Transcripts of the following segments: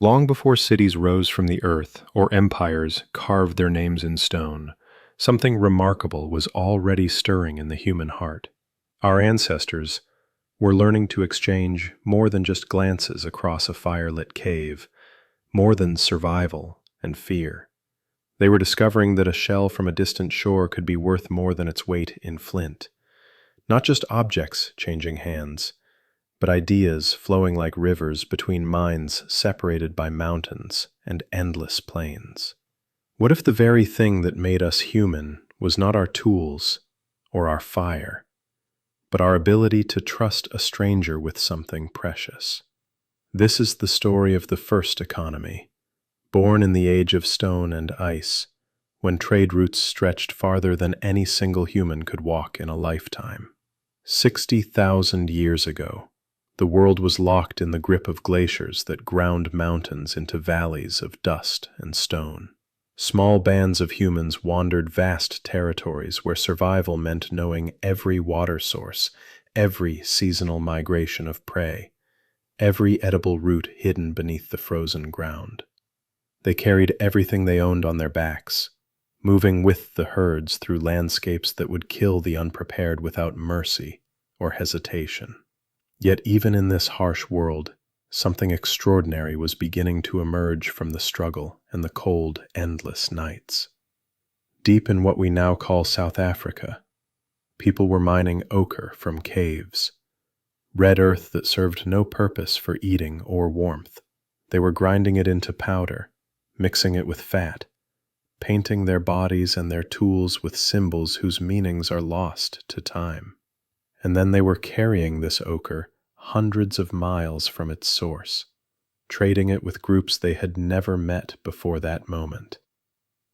Long before cities rose from the earth or empires carved their names in stone, something remarkable was already stirring in the human heart. Our ancestors were learning to exchange more than just glances across a firelit cave, more than survival and fear. They were discovering that a shell from a distant shore could be worth more than its weight in flint. Not just objects changing hands, but ideas flowing like rivers between minds separated by mountains and endless plains. What if the very thing that made us human was not our tools or our fire, but our ability to trust a stranger with something precious? This is the story of the first economy, born in the age of stone and ice, when trade routes stretched farther than any single human could walk in a lifetime. 60,000 years ago, the world was locked in the grip of glaciers that ground mountains into valleys of dust and stone. Small bands of humans wandered vast territories where survival meant knowing every water source, every seasonal migration of prey, every edible root hidden beneath the frozen ground. They carried everything they owned on their backs, moving with the herds through landscapes that would kill the unprepared without mercy or hesitation. Yet even in this harsh world, something extraordinary was beginning to emerge from the struggle and the cold, endless nights. Deep in what we now call South Africa, people were mining ochre from caves, red earth that served no purpose for eating or warmth. They were grinding it into powder, mixing it with fat, painting their bodies and their tools with symbols whose meanings are lost to time. And then they were carrying this ochre hundreds of miles from its source, trading it with groups they had never met before that moment.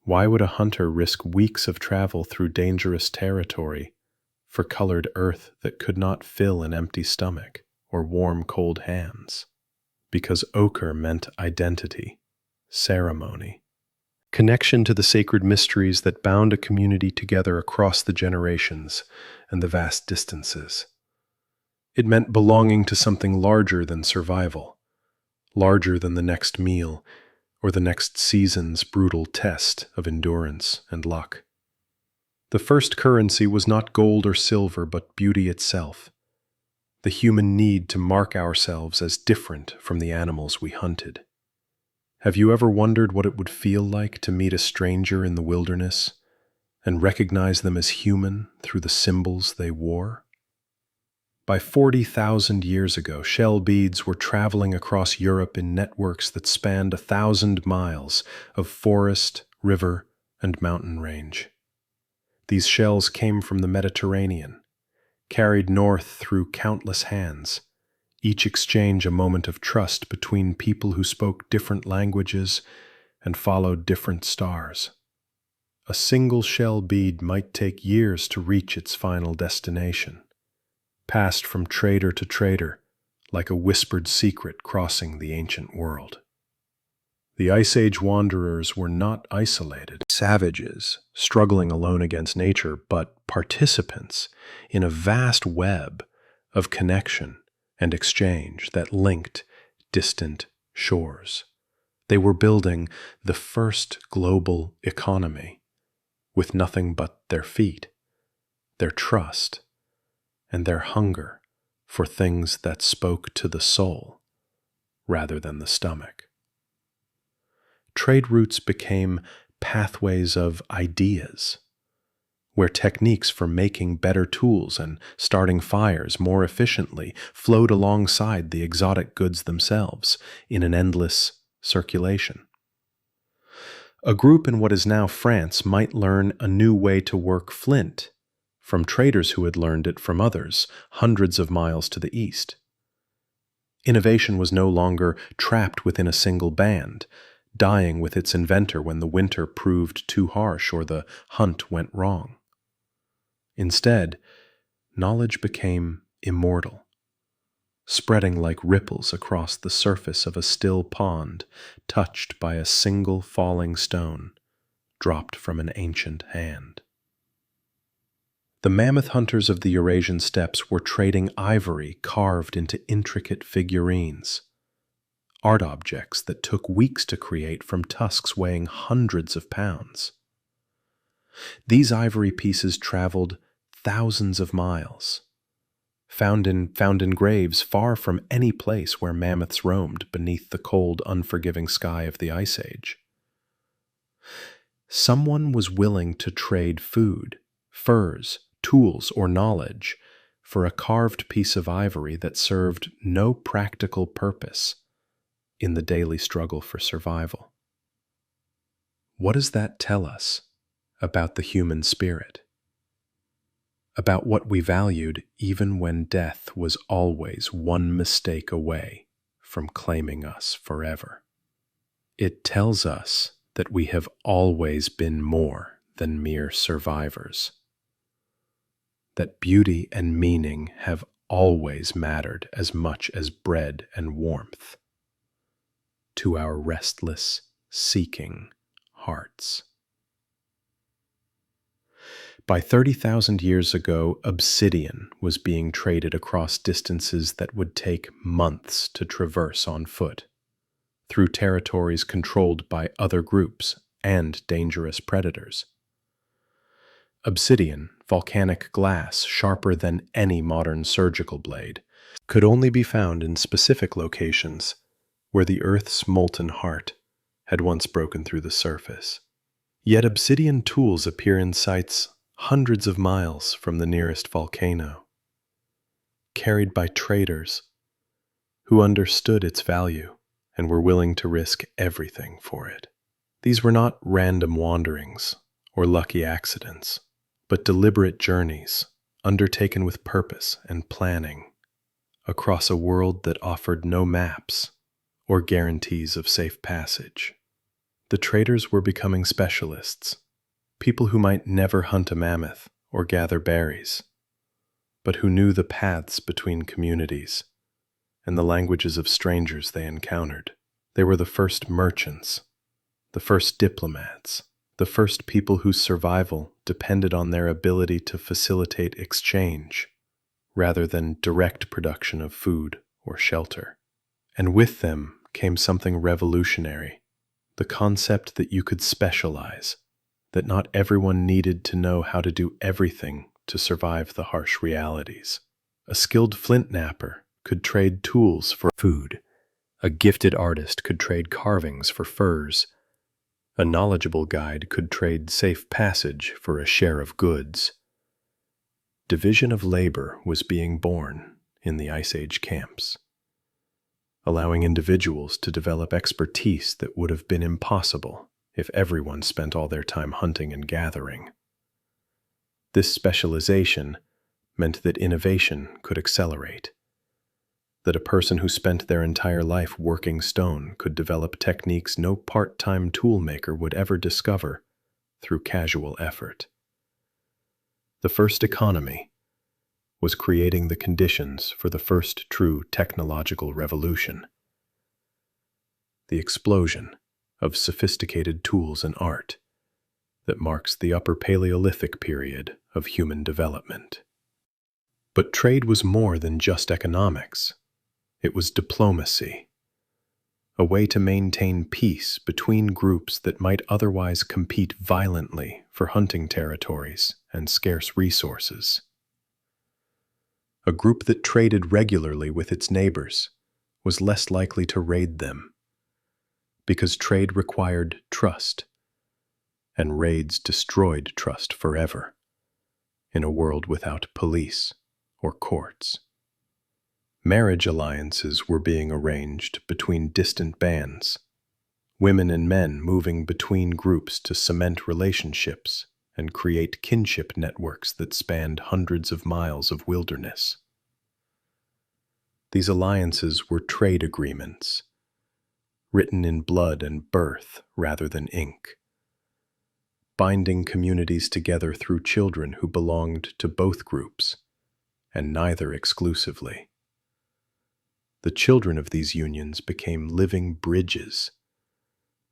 Why would a hunter risk weeks of travel through dangerous territory for colored earth that could not fill an empty stomach or warm cold hands? Because ochre meant identity, ceremony, connection to the sacred mysteries that bound a community together across the generations and the vast distances. It meant belonging to something larger than survival, larger than the next meal or the next season's brutal test of endurance and luck. The first currency was not gold or silver, but beauty itself, the human need to mark ourselves as different from the animals we hunted. Have you ever wondered what it would feel like to meet a stranger in the wilderness and recognize them as human through the symbols they wore? By 40,000 years ago, shell beads were traveling across Europe in networks that spanned 1,000 miles of forest, river, and mountain range. These shells came from the Mediterranean, carried north through countless hands, each exchange a moment of trust between people who spoke different languages and followed different stars. A single shell bead might take years to reach its final destination, passed from trader to trader, like a whispered secret crossing the ancient world. The Ice Age wanderers were not isolated savages struggling alone against nature, but participants in a vast web of connection and exchange that linked distant shores. They were building the first global economy with nothing but their feet, their trust, and their hunger for things that spoke to the soul rather than the stomach. Trade routes became pathways of ideas, where techniques for making better tools and starting fires more efficiently flowed alongside the exotic goods themselves in an endless circulation. A group in what is now France might learn a new way to work flint from traders who had learned it from others hundreds of miles to the east. Innovation was no longer trapped within a single band, dying with its inventor when the winter proved too harsh or the hunt went wrong. Instead, knowledge became immortal, spreading like ripples across the surface of a still pond touched by a single falling stone dropped from an ancient hand. The mammoth hunters of the Eurasian steppes were trading ivory carved into intricate figurines, art objects that took weeks to create from tusks weighing hundreds of pounds. These ivory pieces traveled thousands of miles, found in graves far from any place where mammoths roamed beneath the cold, unforgiving sky of the Ice Age. Someone was willing to trade food, furs, tools, or knowledge for a carved piece of ivory that served no practical purpose in the daily struggle for survival. What does that tell us about the human spirit? About what we valued even when death was always one mistake away from claiming us forever. It tells us that we have always been more than mere survivors, that beauty and meaning have always mattered as much as bread and warmth to our restless, seeking hearts. By 30,000 years ago, obsidian was being traded across distances that would take months to traverse on foot, through territories controlled by other groups and dangerous predators. Obsidian, volcanic glass sharper than any modern surgical blade, could only be found in specific locations where the Earth's molten heart had once broken through the surface. Yet obsidian tools appear in sites hundreds of miles from the nearest volcano, carried by traders who understood its value and were willing to risk everything for it. These were not random wanderings or lucky accidents, but deliberate journeys undertaken with purpose and planning across a world that offered no maps or guarantees of safe passage. The traders were becoming specialists, people who might never hunt a mammoth or gather berries, but who knew the paths between communities and the languages of strangers they encountered. They were the first merchants, the first diplomats, the first people whose survival depended on their ability to facilitate exchange rather than direct production of food or shelter. And with them came something revolutionary, the concept that you could specialize, that not everyone needed to know how to do everything to survive the harsh realities. A skilled flint knapper could trade tools for food. A gifted artist could trade carvings for furs. A knowledgeable guide could trade safe passage for a share of goods. Division of labor was being born in the Ice Age camps, allowing individuals to develop expertise that would have been impossible if everyone spent all their time hunting and gathering. This specialization meant that innovation could accelerate, that a person who spent their entire life working stone could develop techniques no part-time toolmaker would ever discover through casual effort. The first economy was creating the conditions for the first true technological revolution. The explosion of sophisticated tools and art that marks the Upper Paleolithic period of human development. But trade was more than just economics. It was diplomacy, a way to maintain peace between groups that might otherwise compete violently for hunting territories and scarce resources. A group that traded regularly with its neighbors was less likely to raid them, because trade required trust, and raids destroyed trust forever in a world without police or courts. Marriage alliances were being arranged between distant bands, women and men moving between groups to cement relationships and create kinship networks that spanned hundreds of miles of wilderness. These alliances were trade agreements, written in blood and birth rather than ink, binding communities together through children who belonged to both groups, and neither exclusively. The children of these unions became living bridges,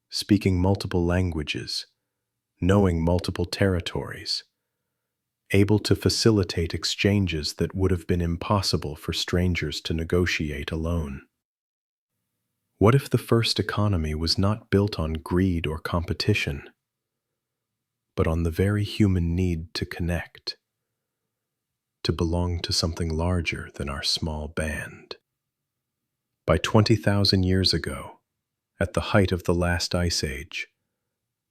speaking multiple languages, knowing multiple territories, able to facilitate exchanges that would have been impossible for strangers to negotiate alone. What if the first economy was not built on greed or competition, but on the very human need to connect, to belong to something larger than our small band? By 20,000 years ago, at the height of the last ice age,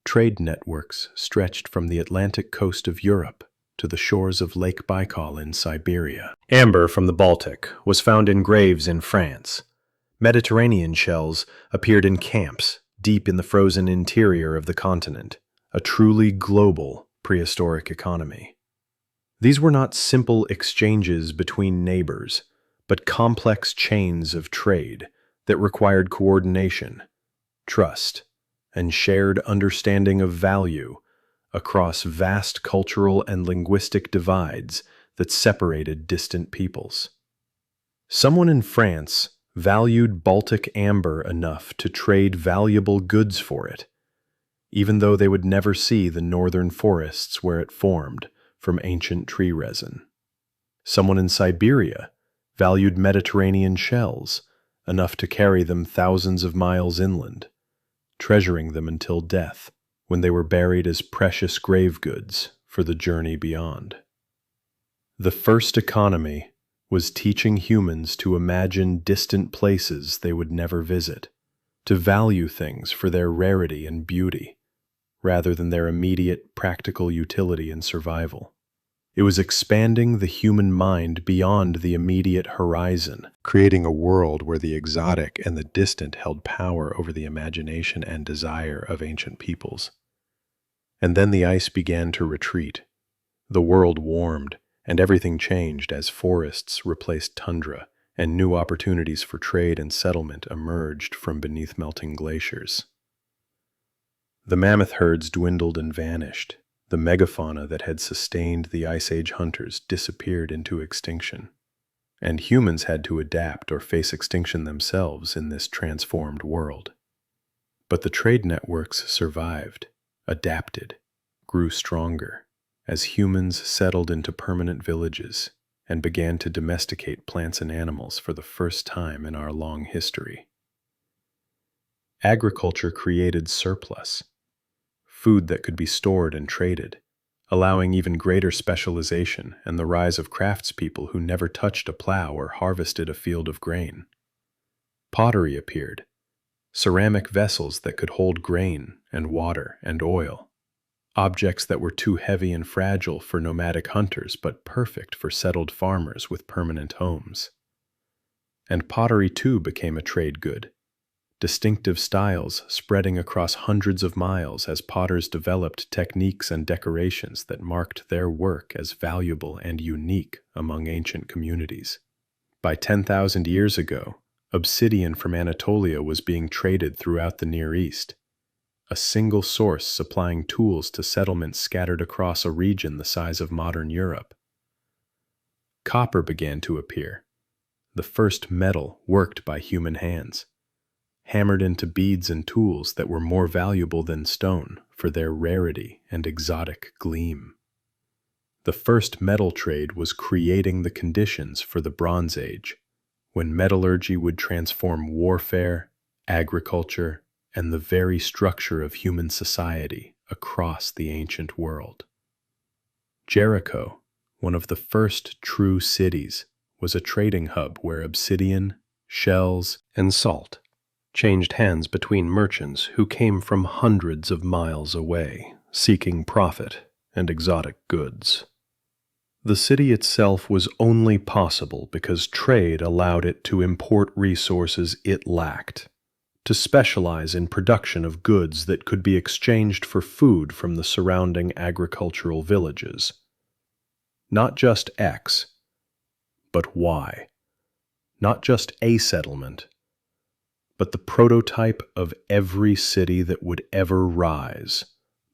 trade networks stretched from the Atlantic coast of Europe to the shores of Lake Baikal in Siberia. Amber from the Baltic was found in graves in France. Mediterranean shells appeared in camps deep in the frozen interior of the continent, a truly global prehistoric economy. These were not simple exchanges between neighbors, but complex chains of trade that required coordination, trust, and shared understanding of value across vast cultural and linguistic divides that separated distant peoples. Someone in France valued Baltic amber enough to trade valuable goods for it, even though they would never see the northern forests where it formed from ancient tree resin. Someone in Siberia valued Mediterranean shells enough to carry them thousands of miles inland, treasuring them until death, when they were buried as precious grave goods for the journey beyond. The first economy was teaching humans to imagine distant places they would never visit, to value things for their rarity and beauty, rather than their immediate practical utility and survival. It was expanding the human mind beyond the immediate horizon, creating a world where the exotic and the distant held power over the imagination and desire of ancient peoples. And then the ice began to retreat. The world warmed, and everything changed as forests replaced tundra, and new opportunities for trade and settlement emerged from beneath melting glaciers. The mammoth herds dwindled and vanished. The megafauna that had sustained the Ice Age hunters disappeared into extinction, and humans had to adapt or face extinction themselves in this transformed world. But the trade networks survived, adapted, grew stronger, as humans settled into permanent villages and began to domesticate plants and animals for the first time in our long history. Agriculture created surplus, food that could be stored and traded, allowing even greater specialization and the rise of craftspeople who never touched a plow or harvested a field of grain. Pottery appeared, ceramic vessels that could hold grain and water and oil, objects that were too heavy and fragile for nomadic hunters but perfect for settled farmers with permanent homes. And pottery too became a trade good, distinctive styles spreading across hundreds of miles as potters developed techniques and decorations that marked their work as valuable and unique among ancient communities. By 10,000 years ago, obsidian from Anatolia was being traded throughout the Near East, a single source supplying tools to settlements scattered across a region the size of modern Europe. Copper began to appear, the first metal worked by human hands, hammered into beads and tools that were more valuable than stone for their rarity and exotic gleam. The first metal trade was creating the conditions for the Bronze Age, when metallurgy would transform warfare, agriculture, and the very structure of human society across the ancient world. Jericho, one of the first true cities, was a trading hub where obsidian, shells, and salt changed hands between merchants who came from hundreds of miles away, seeking profit and exotic goods. The city itself was only possible because trade allowed it to import resources it lacked, to specialize in production of goods that could be exchanged for food from the surrounding agricultural villages. Not just X, but Y. Not just a settlement, but the prototype of every city that would ever rise,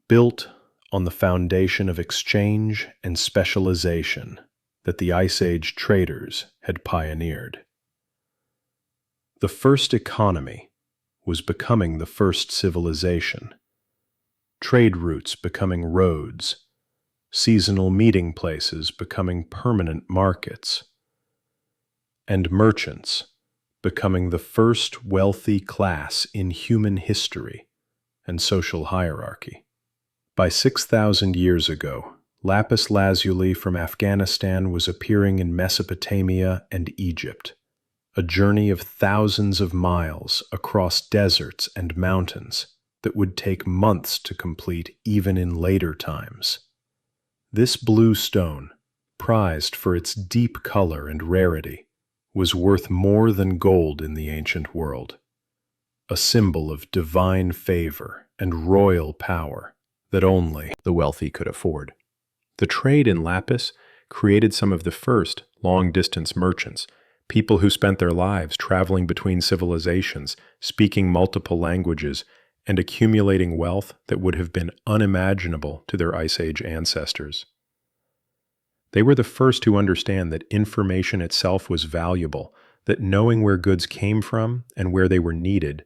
built on the foundation of exchange and specialization that the Ice Age traders had pioneered. The first economy was becoming the first civilization, trade routes becoming roads, seasonal meeting places becoming permanent markets, and merchants becoming the first wealthy class in human history and social hierarchy. By 6,000 years ago, lapis lazuli from Afghanistan was appearing in Mesopotamia and Egypt, a journey of thousands of miles across deserts and mountains that would take months to complete even in later times. This blue stone, prized for its deep color and rarity, was worth more than gold in the ancient world, a symbol of divine favor and royal power that only the wealthy could afford. The trade in lapis created some of the first long-distance merchants, people who spent their lives traveling between civilizations, speaking multiple languages, and accumulating wealth that would have been unimaginable to their Ice Age ancestors. They were the first to understand that information itself was valuable, that knowing where goods came from and where they were needed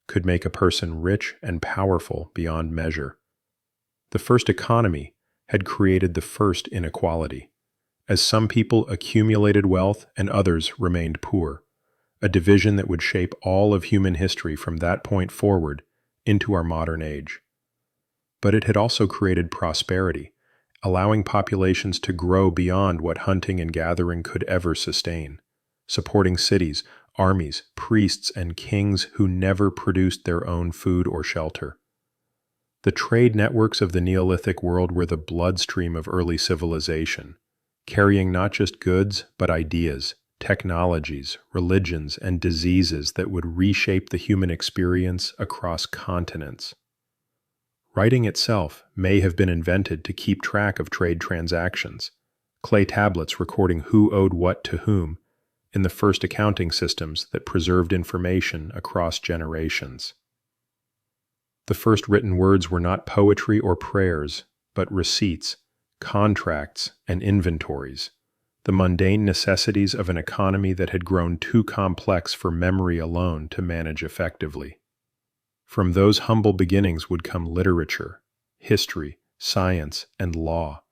could make a person rich and powerful beyond measure. The first economy had created the first inequality, as some people accumulated wealth and others remained poor, a division that would shape all of human history from that point forward into our modern age. But it had also created prosperity, allowing populations to grow beyond what hunting and gathering could ever sustain, supporting cities, armies, priests, and kings who never produced their own food or shelter. The trade networks of the Neolithic world were the bloodstream of early civilization, carrying not just goods, but ideas, technologies, religions, and diseases that would reshape the human experience across continents. Writing itself may have been invented to keep track of trade transactions, clay tablets recording who owed what to whom, in the first accounting systems that preserved information across generations. The first written words were not poetry or prayers, but receipts, contracts, and inventories, the mundane necessities of an economy that had grown too complex for memory alone to manage effectively. From those humble beginnings would come literature, history, science, and law,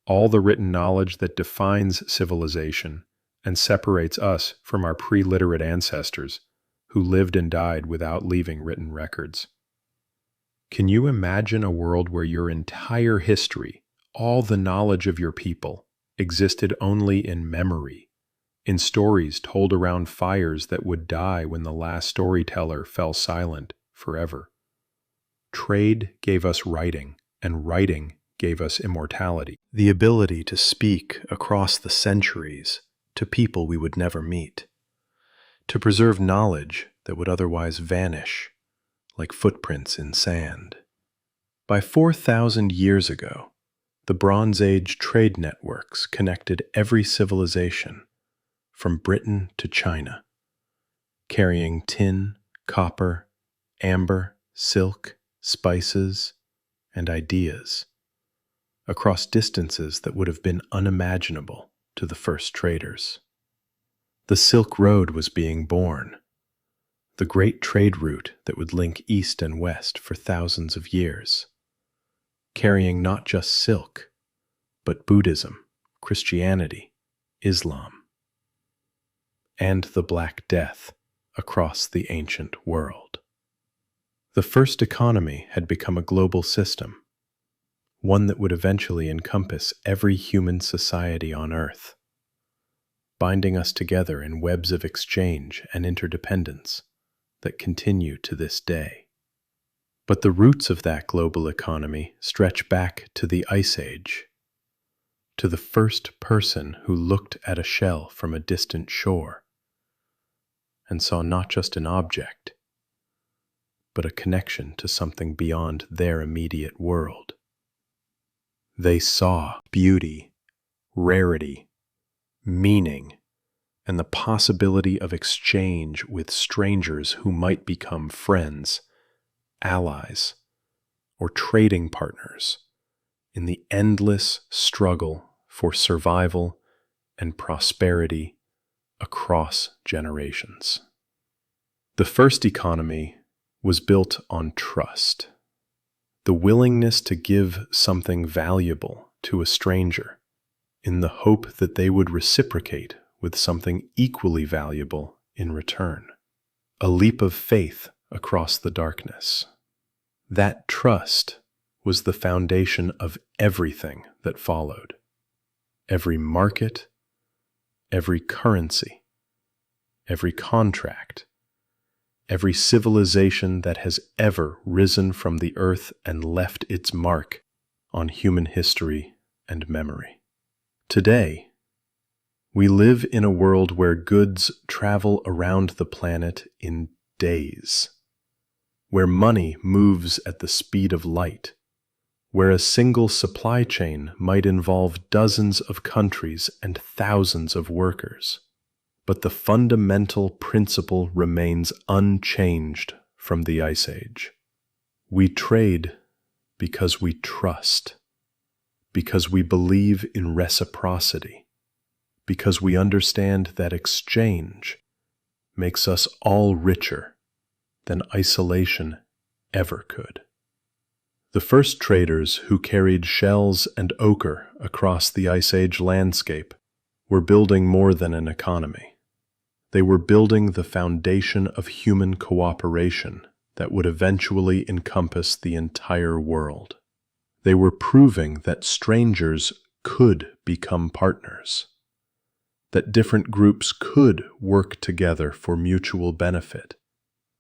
all the written knowledge that defines civilization and separates us from our pre-literate ancestors who lived and died without leaving written records. Can you imagine a world where your entire history, all the knowledge of your people, existed only in memory, in stories told around fires that would die when the last storyteller fell silent forever? Trade gave us writing, and writing gave us immortality, the ability to speak across the centuries to people we would never meet, to preserve knowledge that would otherwise vanish like footprints in sand. By 4,000 years ago, the Bronze Age trade networks connected every civilization, from Britain to China, carrying tin, copper, amber, silk, spices, and ideas, across distances that would have been unimaginable to the first traders. The Silk Road was being born, the great trade route that would link east and west for thousands of years, carrying not just silk, but Buddhism, Christianity, Islam, and the Black Death across the ancient world. The first economy had become a global system, one that would eventually encompass every human society on Earth, binding us together in webs of exchange and interdependence that continue to this day. But the roots of that global economy stretch back to the Ice Age, to the first person who looked at a shell from a distant shore and saw not just an object, but a connection to something beyond their immediate world. They saw beauty, rarity, meaning, and the possibility of exchange with strangers who might become friends, allies, or trading partners in the endless struggle for survival and prosperity across generations. The first economy was built on trust, the willingness to give something valuable to a stranger in the hope that they would reciprocate with something equally valuable in return. a leap of faith across the darkness. That trust was the foundation of everything that followed. Every market, every currency, every contract, every civilization that has ever risen from the earth and left its mark on human history and memory. Today, we live in a world where goods travel around the planet in days, where money moves at the speed of light, where a single supply chain might involve dozens of countries and thousands of workers. But the fundamental principle remains unchanged from the Ice Age. We trade because we trust, because we believe in reciprocity, because we understand that exchange makes us all richer than isolation ever could. The first traders who carried shells and ochre across the Ice Age landscape were building more than an economy. They were building the foundation of human cooperation that would eventually encompass the entire world. They were proving that strangers could become partners, that different groups could work together for mutual benefit,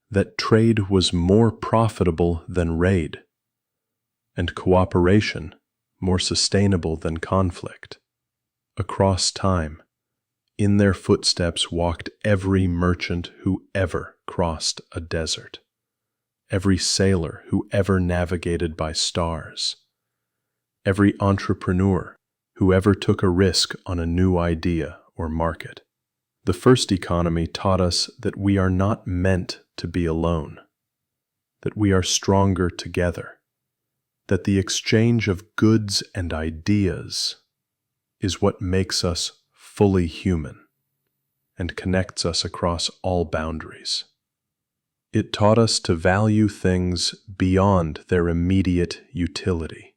that trade was more profitable than raid, and cooperation more sustainable than conflict. Across time, in their footsteps walked every merchant who ever crossed a desert, every sailor who ever navigated by stars, every entrepreneur who ever took a risk on a new idea or market. The first economy taught us that we are not meant to be alone, that we are stronger together, that the exchange of goods and ideas is what makes us fully human and connects us across all boundaries. It taught us to value things beyond their immediate utility,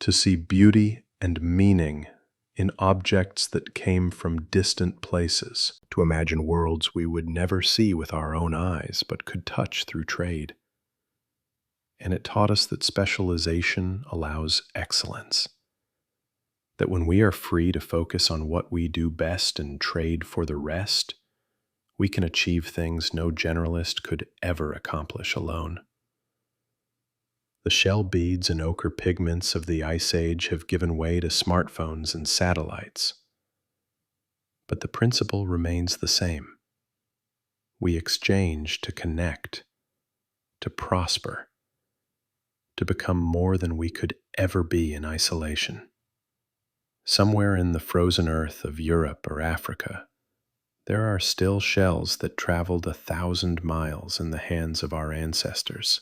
to see beauty and meaning in objects that came from distant places, to imagine worlds we would never see with our own eyes but could touch through trade. And it taught us that specialization allows excellence, that when we are free to focus on what we do best and trade for the rest, we can achieve things no generalist could ever accomplish alone. The shell beads and ochre pigments of the Ice Age have given way to smartphones and satellites. But the principle remains the same. We exchange to connect, to prosper, to become more than we could ever be in isolation. Somewhere in the frozen earth of Europe or Africa, there are still shells that traveled 1,000 miles in the hands of our ancestors,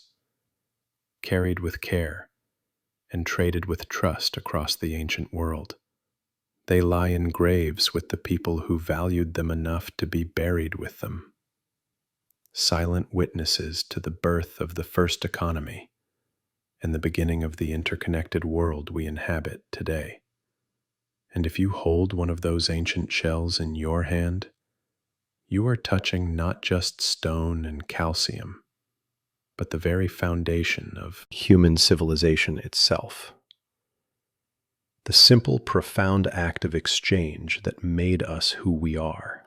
carried with care and traded with trust across the ancient world. They lie in graves with the people who valued them enough to be buried with them, silent witnesses to the birth of the first economy and the beginning of the interconnected world we inhabit today. And if you hold one of those ancient shells in your hand, you are touching not just stone and calcium, but the very foundation of human civilization itself. The simple, profound act of exchange that made us who we are.